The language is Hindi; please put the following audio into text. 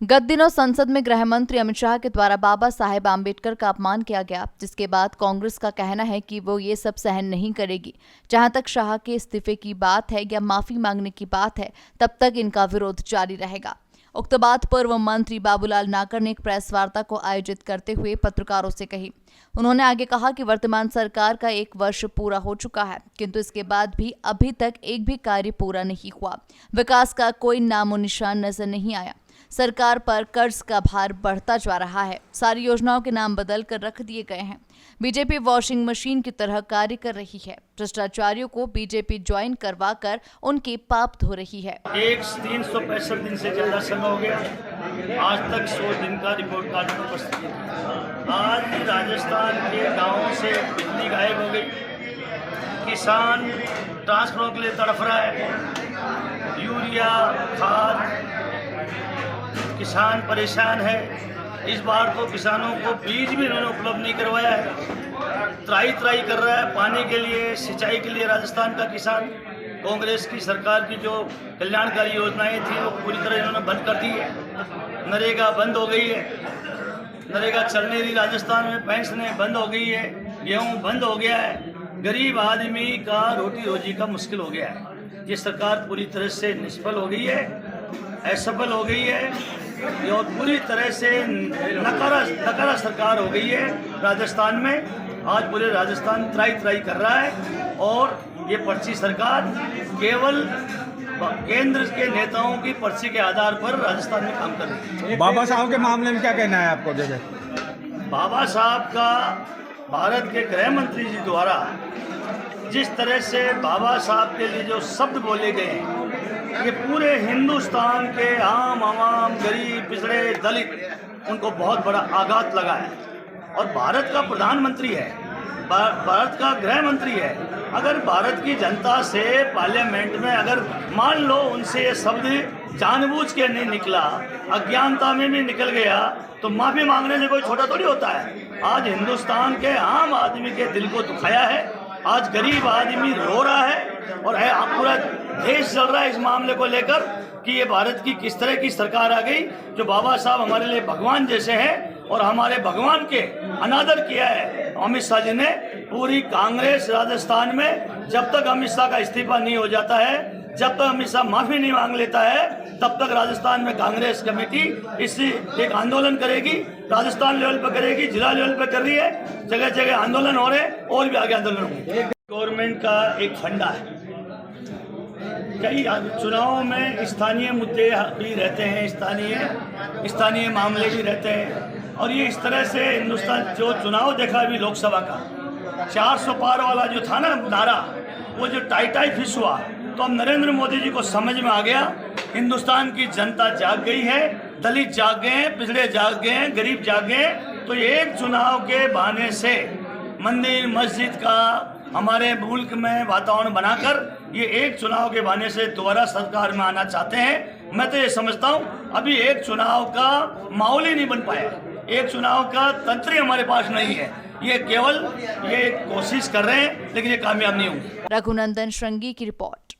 गत दिनों संसद में गृह मंत्री अमित शाह के द्वारा बाबा साहेब आम्बेडकर का अपमान किया गया, जिसके बाद कांग्रेस का कहना है कि वो ये सब सहन नहीं करेगी। जहां तक शाह के इस्तीफे की बात है या माफी मांगने की बात है, तब तक इनका विरोध जारी रहेगा। उक्त बात पूर्व मंत्री बाबूलाल नागर ने एक प्रेस वार्ता को आयोजित करते हुए पत्रकारों से कही। उन्होंने आगे कहा कि वर्तमान सरकार का 1 वर्ष पूरा हो चुका है, किंतु इसके बाद भी अभी तक एक भी कार्य पूरा नहीं हुआ। विकास का कोई नामो निशान नजर नहीं आया। सरकार पर कर्ज का भार बढ़ता जा रहा है। सारी योजनाओं के नाम बदल कर रख दिए गए हैं। बीजेपी वॉशिंग मशीन की तरह कार्य कर रही है। भ्रष्टाचारियों को बीजेपी ज्वाइन करवा कर उनके पाप धो रही है। 365 दिन से ज्यादा समय हो गया, आज तक 100 दिन का रिपोर्ट कार्ड में उपस्थित है। आज राजस्थान के गांवों से बिजली गायब हो गई, किसान ट्रांसफर के लिए तड़फ रहा है, यूरिया खाद, किसान परेशान है। इस बार तो किसानों को बीज भी उन्होंने उपलब्ध नहीं करवाया है। त्राई कर रहा है पानी के लिए, सिंचाई के लिए। राजस्थान का किसान कांग्रेस की सरकार की जो कल्याणकारी योजनाएं थी वो पूरी तरह इन्होंने बंद कर दी है। नरेगा बंद हो गई है, नरेगा चल नहीं रही राजस्थान में। पेंशनें बंद हो गई है, गेहूँ बंद हो गया है। गरीब आदमी का रोटी रोजी का मुश्किल हो गया है। ये सरकार पूरी तरह से निष्फल हो गई है, असफल हो गई है और पूरी तरह से नकारा सरकार हो गई है राजस्थान में। आज पूरे राजस्थान त्राई कर रहा है और ये पर्ची सरकार केवल केंद्र के नेताओं की पर्ची के आधार पर राजस्थान में काम कर रही है। बाबा साहब के मामले में क्या कहना है आपको? बाबा साहब का भारत के गृह मंत्री जी द्वारा जिस तरह से बाबा साहब के लिए जो शब्द बोले गए हैं, ये पूरे हिंदुस्तान के आम आवाम, गरीब, पिछड़े, दलित, उनको बहुत बड़ा आघात लगा है। और भारत का प्रधानमंत्री है, भारत का गृह मंत्री है। अगर भारत की जनता से पार्लियामेंट में अगर मान लो उनसे ये शब्द जानबूझ के नहीं निकला, अज्ञानता में भी निकल गया, तो माफी मांगने से कोई छोटा थोड़ी होता है। आज हिंदुस्तान के आम आदमी के दिल को दुखाया है। आज गरीब आदमी रो रहा है और पूरा देश चल रहा है इस मामले को लेकर कि ये भारत की किस तरह की सरकार आ गई, जो बाबा साहब हमारे लिए भगवान जैसे हैं और हमारे भगवान के अनादर किया है अमित शाह जी ने। पूरी कांग्रेस राजस्थान में जब तक अमित शाह का इस्तीफा नहीं हो जाता है, जब तक अमित शाह माफी नहीं मांग लेता है, तब तक राजस्थान में कांग्रेस कमेटी इसी एक आंदोलन करेगी। राजस्थान लेवल पर करेगी, जिला लेवल पर कर रही है, जगह जगह आंदोलन हो रहे हैं और भी आगे आंदोलन होंगे। गवर्नमेंट का एक फंडा है, कई चुनावों में स्थानीय मुद्दे भी रहते हैं, स्थानीय मामले भी रहते हैं। और ये इस तरह से हिंदुस्तान जो चुनाव देखा अभी लोकसभा का 400 पार वाला जो था ना नारा, वो जो टाई फिश हुआ, तो अब नरेंद्र मोदी जी को समझ में आ गया हिंदुस्तान की जनता जाग गई है, दलित जाग गए हैं, पिछड़े जाग गए हैं, गरीब जाग गए हैं। तो एक चुनाव के बहाने से मंदिर मस्जिद का हमारे मुल्क में वातावरण बनाकर ये एक चुनाव के बहाने से दोबारा सरकार में आना चाहते हैं। मैं तो ये समझता हूँ अभी एक चुनाव का माहौल ही नहीं बन पाया, एक चुनाव का तंत्र ही हमारे पास नहीं है। ये केवल ये कोशिश कर रहे हैं, लेकिन ये कामयाब नहीं होंगे। रघुनंदन श्रृंगी की रिपोर्ट।